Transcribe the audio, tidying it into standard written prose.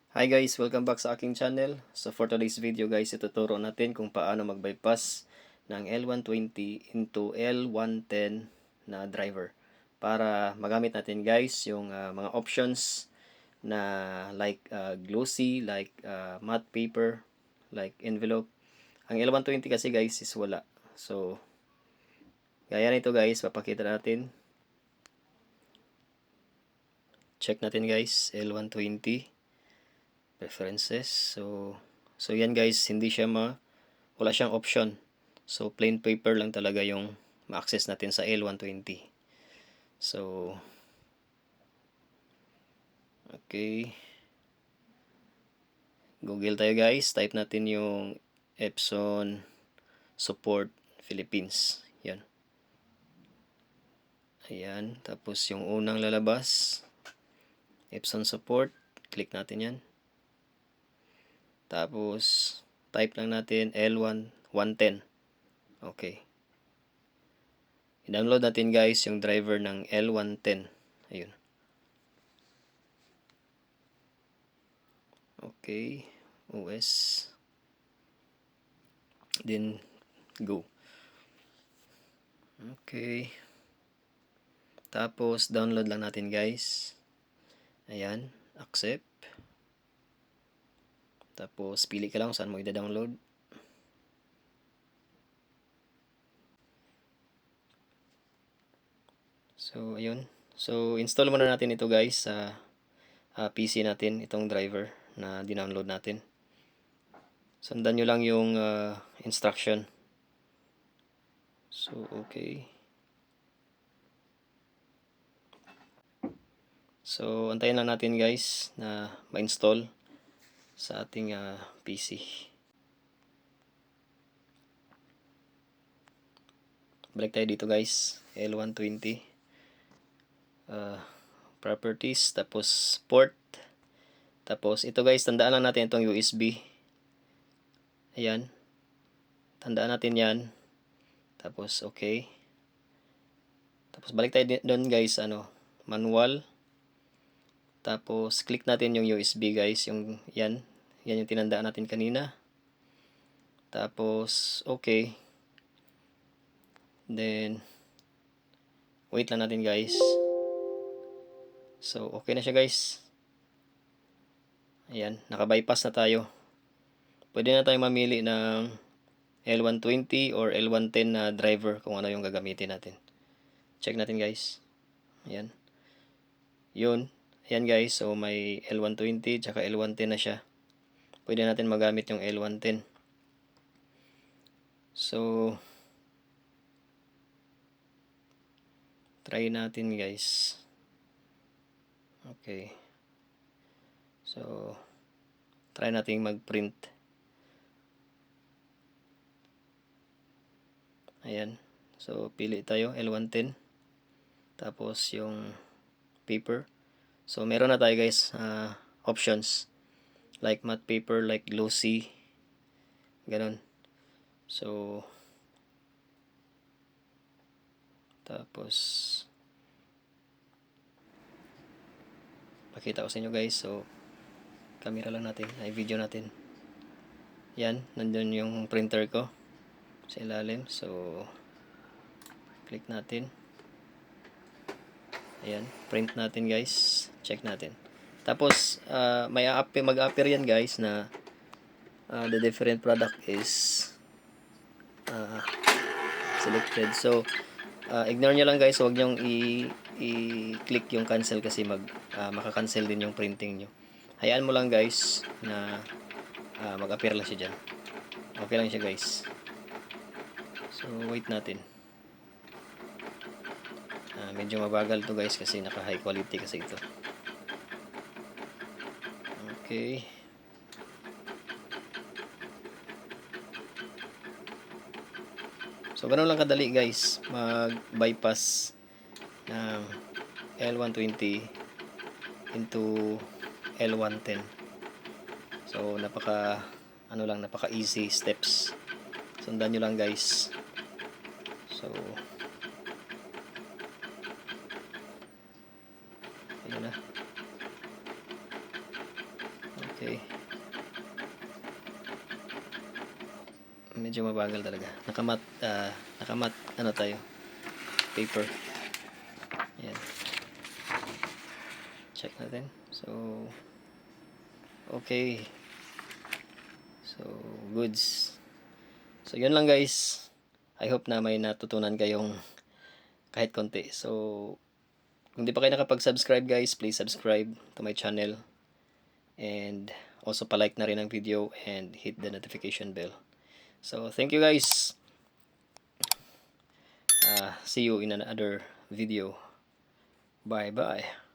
Hi guys, welcome back sa aking channel. So for today's video guys, ituturo natin kung paano mag-bypass ng L120 into L110 na driver. Para magamit natin guys yung mga options na like glossy, like matte paper, like envelope. Ang L120 kasi guys is wala. So gaya nito guys, papakita natin. Check natin guys, L120. Preferences. So yan guys, hindi siya wala siyang option. So plain paper lang talaga yung ma-access natin sa L120. So okay. Google tayo guys, type natin yung Epson Support Philippines. Yan. Ayan, tapos yung unang lalabas, Epson Support, click natin yan. Tapos type lang natin L110. Okay. I-download natin guys yung driver ng L110. Ayun. Okay. OS. Then go. Okay. Tapos download lang natin guys. Ayan. Accept. Tapos pili ka lang saan mo i-download. So ayun. So install muna natin ito guys sa PC natin, itong driver na dinownload natin. Sundan nyo lang yung instruction. So okay. So antayin lang natin guys na ma-install sa ating PC. Balik tayo dito guys, L120 properties, tapos port, tapos ito guys, tandaan lang natin itong USB. Ayan, tandaan natin yan. Tapos okay, tapos balik tayo doon guys, manual, tapos click natin yung USB guys, yung yan yung tinandaan natin kanina. Tapos okay, then wait lang natin guys. So okay na siya guys. Ayan, naka-bypass na tayo. Pwede na tayong mamili ng L120 or L110 na driver kung ano yung gagamitin natin. Check natin guys. Ayan. Yun. Ayan guys, so may L120 tsaka L110 na siya. Pwede natin magamit yung L110. So try natin guys. Okay. So try natin mag-print. Ayan. So pili tayo L110. Tapos yung paper. So meron na tayo guys options like matte paper, like glossy, ganun. So tapos pakita ko sa inyo guys. So camera lang natin, ay video natin. Yan, nandun yung printer ko sa ilalim. So click natin. Ayan, print natin guys. Check natin. Tapos mag-appear yan guys na the different product is selected. So ignore nyo lang guys, huwag nyong i-click yung cancel kasi maka-cancel din yung printing nyo. Hayaan mo lang guys na mag-appear lang siya dyan. Okay lang siya guys. So wait natin. Medyo mabagal to guys kasi naka high quality kasi ito. Okay. So ganun lang kadali guys mag-bypass ng L120 into L110. So napaka easy steps. Sundan nyo lang guys. So ayun na. Okay. Medyo mabagal talaga. Nakamat ano tayo? Paper. Ayan. Check natin. So, okay. So, goods. So, yun lang guys. I hope na may natutunan kayong kahit konti. So, kung di pa kayo nakapag-subscribe guys, please subscribe to my channel. And also pa-like na rin ang video and hit the notification bell. So, thank you guys. See you in another video. Bye-bye.